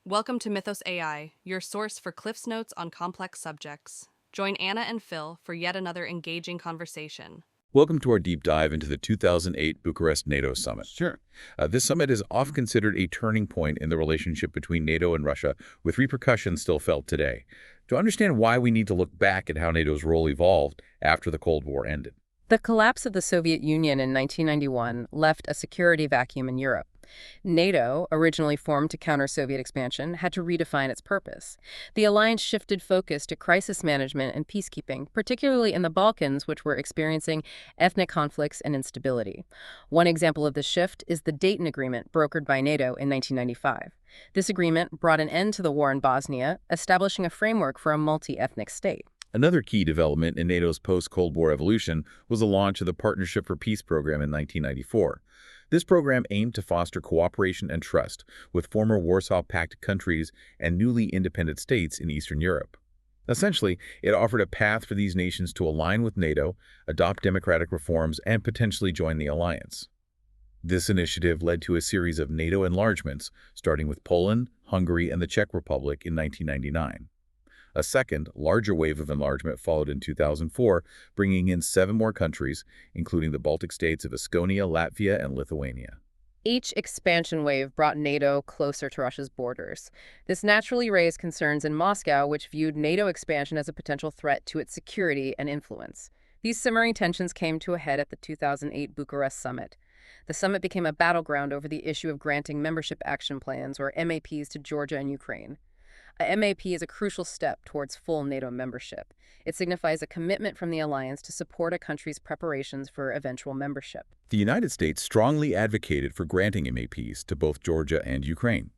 Welcome to Mythos AI, your source for Cliff's Notes on complex subjects. Join Anna and Phil for yet another engaging conversation. Welcome to our deep dive into the 2008 Bucharest NATO summit. Sure. This summit is often considered a turning point in the relationship between NATO and Russia, with repercussions still felt today. To understand why, we need to look back at how NATO's role evolved after the Cold War ended. The collapse of the Soviet Union in 1991 left a security vacuum in Europe. NATO, originally formed to counter Soviet expansion, had to redefine its purpose. The alliance shifted focus to crisis management and peacekeeping, particularly in the Balkans, which were experiencing ethnic conflicts and instability. One example of this shift is the Dayton Agreement, brokered by NATO in 1995. This agreement brought an end to the war in Bosnia, establishing a framework for a multi-ethnic state. Another key development in NATO's post-Cold War evolution was the launch of the Partnership for Peace program in 1994. This program aimed to foster cooperation and trust with former Warsaw Pact countries and newly independent states in Eastern Europe. Essentially, it offered a path for these nations to align with NATO, adopt democratic reforms, and potentially join the alliance. This initiative led to a series of NATO enlargements, starting with Poland, Hungary, and the Czech Republic in 1999. A second, larger wave of enlargement followed in 2004, bringing in 7 more countries, including the Baltic states of Estonia, Latvia, and Lithuania. Each expansion wave brought NATO closer to Russia's borders. This naturally raised concerns in Moscow, which viewed NATO expansion as a potential threat to its security and influence. These simmering tensions came to a head at the 2008 Bucharest summit. The summit became a battleground over the issue of granting membership action plans, or MAPs, to Georgia and Ukraine. A MAP is a crucial step towards full NATO membership. It signifies a commitment from the alliance to support a country's preparations for eventual membership. The United States strongly advocated for granting MAPs to both Georgia and Ukraine.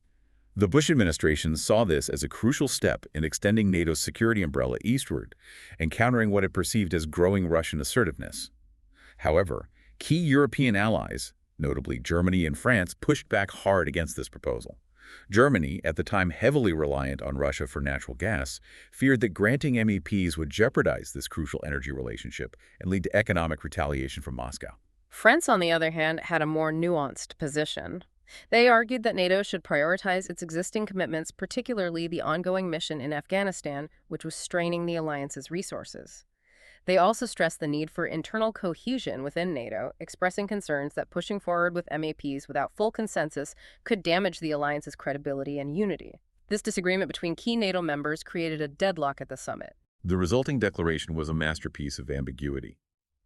The Bush administration saw this as a crucial step in extending NATO's security umbrella eastward and countering what it perceived as growing Russian assertiveness. However, key European allies, notably Germany and France, pushed back hard against this proposal. Germany, at the time heavily reliant on Russia for natural gas, feared that granting MEPs would jeopardize this crucial energy relationship and lead to economic retaliation from Moscow. France, on the other hand, had a more nuanced position. They argued that NATO should prioritize its existing commitments, particularly the ongoing mission in Afghanistan, which was straining the alliance's resources. They also stressed the need for internal cohesion within NATO, expressing concerns that pushing forward with MAPs without full consensus could damage the alliance's credibility and unity. This disagreement between key NATO members created a deadlock at the summit. The resulting declaration was a masterpiece of ambiguity.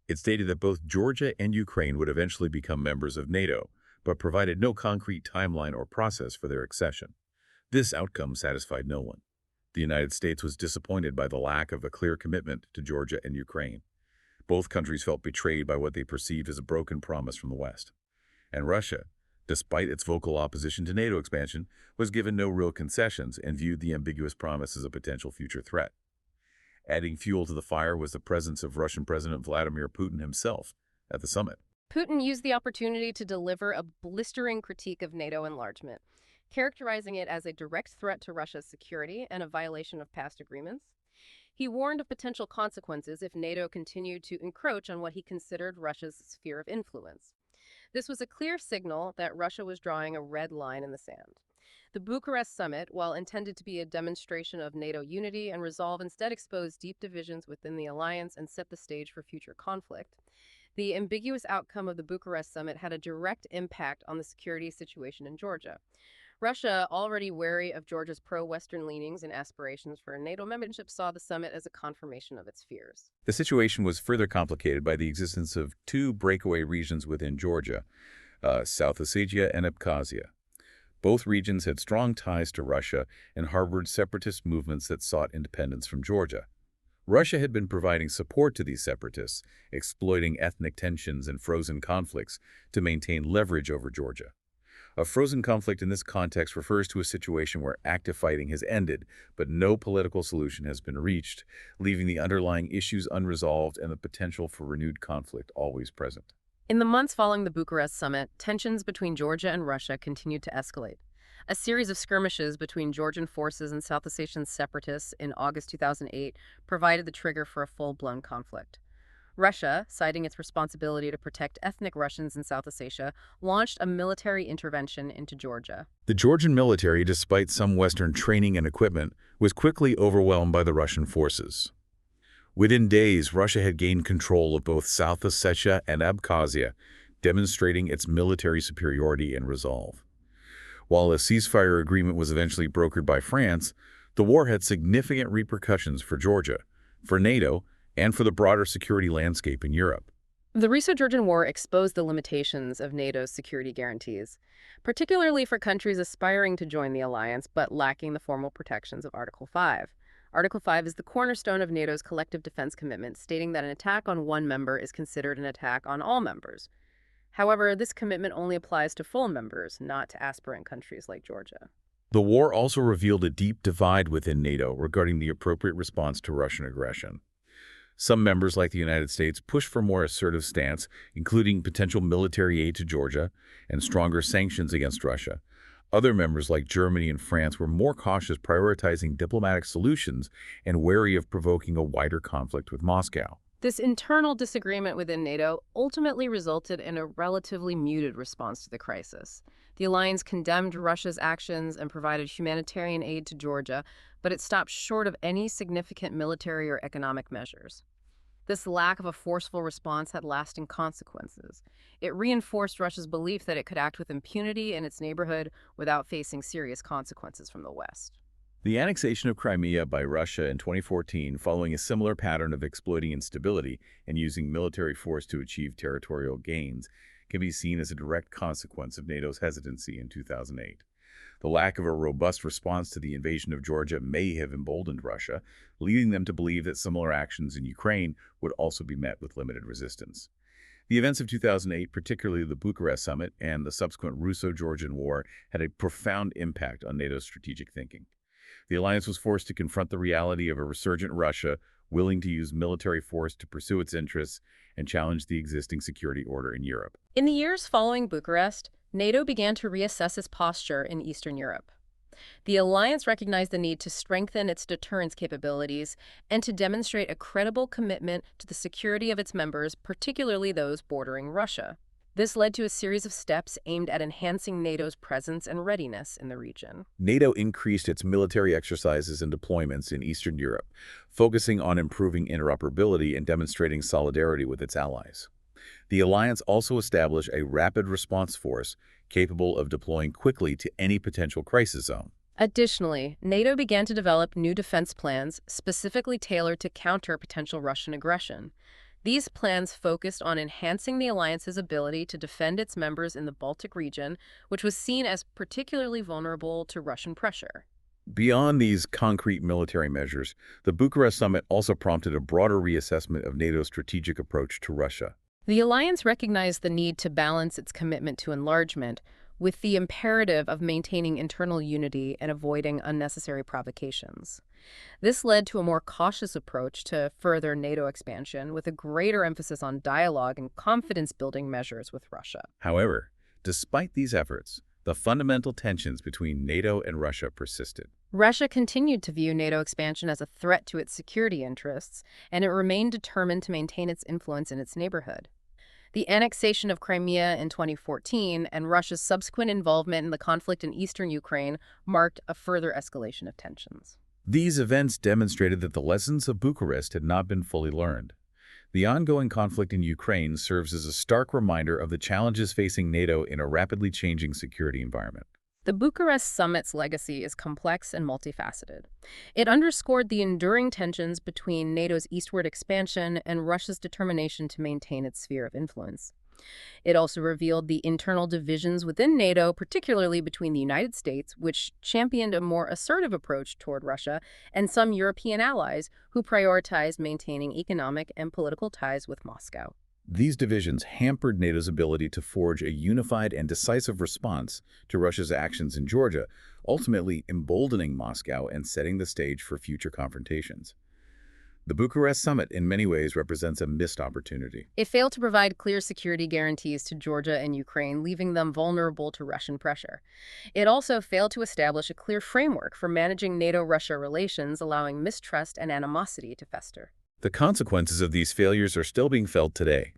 It stated that both Georgia and Ukraine would eventually become members of NATO, but provided no concrete timeline or process for their accession. This outcome satisfied no one. The United States was disappointed by the lack of a clear commitment to Georgia and Ukraine. Both countries felt betrayed by what they perceived as a broken promise from the West. And Russia, despite its vocal opposition to NATO expansion, was given no real concessions and viewed the ambiguous promise as a potential future threat. Adding fuel to the fire was the presence of Russian President Vladimir Putin himself at the summit. Putin used the opportunity to deliver a blistering critique of NATO enlargement, characterizing it as a direct threat to Russia's security and a violation of past agreements. He warned of potential consequences if NATO continued to encroach on what he considered Russia's sphere of influence. This was a clear signal that Russia was drawing a red line in the sand. The Bucharest summit, while intended to be a demonstration of NATO unity and resolve, instead exposed deep divisions within the alliance and set the stage for future conflict. The ambiguous outcome of the Bucharest summit had a direct impact on the security situation in Georgia. Russia, already wary of Georgia's pro-Western leanings and aspirations for NATO membership, saw the summit as a confirmation of its fears. The situation was further complicated by the existence of 2 breakaway regions within Georgia, South Ossetia and Abkhazia. Both regions had strong ties to Russia and harbored separatist movements that sought independence from Georgia. Russia had been providing support to these separatists, exploiting ethnic tensions and frozen conflicts to maintain leverage over Georgia. A frozen conflict in this context refers to a situation where active fighting has ended, but no political solution has been reached, leaving the underlying issues unresolved and the potential for renewed conflict always present. In the months following the Bucharest summit, tensions between Georgia and Russia continued to escalate. A series of skirmishes between Georgian forces and South Ossetian separatists in August 2008 provided the trigger for a full-blown conflict. Russia, citing its responsibility to protect ethnic Russians in South Ossetia, launched a military intervention into Georgia. The Georgian military, despite some Western training and equipment, was quickly overwhelmed by the Russian forces. Within days, Russia had gained control of both South Ossetia and Abkhazia, demonstrating its military superiority and resolve. While a ceasefire agreement was eventually brokered by France, the war had significant repercussions for Georgia, for NATO, and for the broader security landscape in Europe. The Russo-Georgian War exposed the limitations of NATO's security guarantees, particularly for countries aspiring to join the alliance but lacking the formal protections of Article 5. Article 5 is the cornerstone of NATO's collective defense commitment, stating that an attack on one member is considered an attack on all members. However, this commitment only applies to full members, not to aspirant countries like Georgia. The war also revealed a deep divide within NATO regarding the appropriate response to Russian aggression. Some members, like the United States, pushed for more assertive stance, including potential military aid to Georgia and stronger sanctions against Russia. Other members, like Germany and France, were more cautious, prioritizing diplomatic solutions and wary of provoking a wider conflict with Moscow. This internal disagreement within NATO ultimately resulted in a relatively muted response to the crisis. The alliance condemned Russia's actions and provided humanitarian aid to Georgia, but it stopped short of any significant military or economic measures. This lack of a forceful response had lasting consequences. It reinforced Russia's belief that it could act with impunity in its neighborhood without facing serious consequences from the West. The annexation of Crimea by Russia in 2014, following a similar pattern of exploiting instability and using military force to achieve territorial gains, can be seen as a direct consequence of NATO's hesitancy in 2008. The lack of a robust response to the invasion of Georgia may have emboldened Russia, leading them to believe that similar actions in Ukraine would also be met with limited resistance. The events of 2008, particularly the Bucharest summit and the subsequent Russo-Georgian War, had a profound impact on NATO's strategic thinking. The alliance was forced to confront the reality of a resurgent Russia willing to use military force to pursue its interests and challenge the existing security order in Europe. In the years following Bucharest, NATO began to reassess its posture in Eastern Europe. The alliance recognized the need to strengthen its deterrence capabilities and to demonstrate a credible commitment to the security of its members, particularly those bordering Russia. This led to a series of steps aimed at enhancing NATO's presence and readiness in the region. NATO increased its military exercises and deployments in Eastern Europe, focusing on improving interoperability and demonstrating solidarity with its allies. The alliance also established a rapid response force capable of deploying quickly to any potential crisis zone. Additionally, NATO began to develop new defense plans specifically tailored to counter potential Russian aggression. These plans focused on enhancing the alliance's ability to defend its members in the Baltic region, which was seen as particularly vulnerable to Russian pressure. Beyond these concrete military measures, the Bucharest summit also prompted a broader reassessment of NATO's strategic approach to Russia. The alliance recognized the need to balance its commitment to enlargement with the imperative of maintaining internal unity and avoiding unnecessary provocations. This led to a more cautious approach to further NATO expansion, with a greater emphasis on dialogue and confidence-building measures with Russia. However, despite these efforts, the fundamental tensions between NATO and Russia persisted. Russia continued to view NATO expansion as a threat to its security interests, and it remained determined to maintain its influence in its neighborhood. The annexation of Crimea in 2014 and Russia's subsequent involvement in the conflict in eastern Ukraine marked a further escalation of tensions. These events demonstrated that the lessons of Bucharest had not been fully learned. The ongoing conflict in Ukraine serves as a stark reminder of the challenges facing NATO in a rapidly changing security environment. The Bucharest summit's legacy is complex and multifaceted. It underscored the enduring tensions between NATO's eastward expansion and Russia's determination to maintain its sphere of influence. It also revealed the internal divisions within NATO, particularly between the United States, which championed a more assertive approach toward Russia, and some European allies who prioritized maintaining economic and political ties with Moscow. These divisions hampered NATO's ability to forge a unified and decisive response to Russia's actions in Georgia, ultimately emboldening Moscow and setting the stage for future confrontations. The Bucharest summit in many ways represents a missed opportunity. It failed to provide clear security guarantees to Georgia and Ukraine, leaving them vulnerable to Russian pressure. It also failed to establish a clear framework for managing NATO-Russia relations, allowing mistrust and animosity to fester. The consequences of these failures are still being felt today.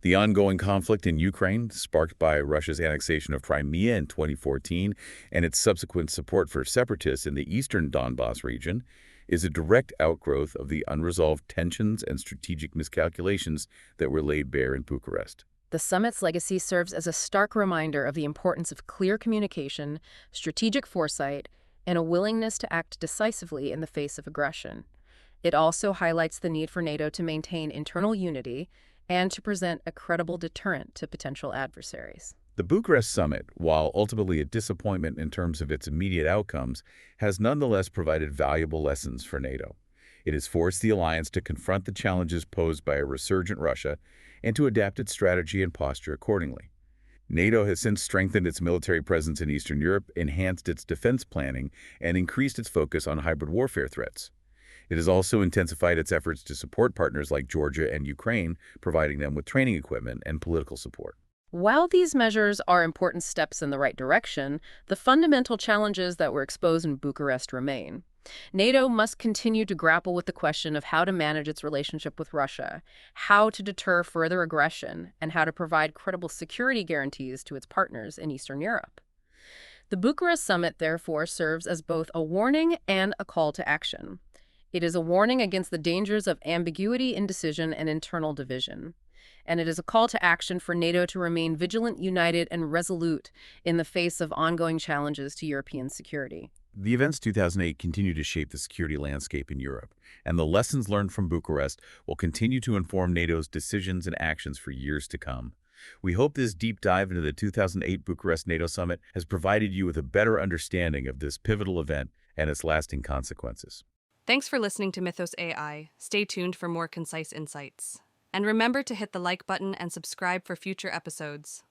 The ongoing conflict in Ukraine, sparked by Russia's annexation of Crimea in 2014 and its subsequent support for separatists in the eastern Donbas region, is a direct outgrowth of the unresolved tensions and strategic miscalculations that were laid bare in Bucharest. The summit's legacy serves as a stark reminder of the importance of clear communication, strategic foresight, and a willingness to act decisively in the face of aggression. It also highlights the need for NATO to maintain internal unity and to present a credible deterrent to potential adversaries. The Bucharest summit, while ultimately a disappointment in terms of its immediate outcomes, has nonetheless provided valuable lessons for NATO. It has forced the alliance to confront the challenges posed by a resurgent Russia and to adapt its strategy and posture accordingly. NATO has since strengthened its military presence in Eastern Europe, enhanced its defense planning, and increased its focus on hybrid warfare threats. It has also intensified its efforts to support partners like Georgia and Ukraine, providing them with training equipment and political support. While these measures are important steps in the right direction, the fundamental challenges that were exposed in Bucharest remain. NATO must continue to grapple with the question of how to manage its relationship with Russia, how to deter further aggression, and how to provide credible security guarantees to its partners in Eastern Europe. The Bucharest summit, therefore, serves as both a warning and a call to action. It is a warning against the dangers of ambiguity, indecision, and internal division. And it is a call to action for NATO to remain vigilant, united, and resolute in the face of ongoing challenges to European security. The events 2008 continue to shape the security landscape in Europe, and the lessons learned from Bucharest will continue to inform NATO's decisions and actions for years to come. We hope this deep dive into the 2008 Bucharest NATO Summit has provided you with a better understanding of this pivotal event and its lasting consequences. Thanks for listening to Mythos AI. Stay tuned for more concise insights. And remember to hit the like button and subscribe for future episodes.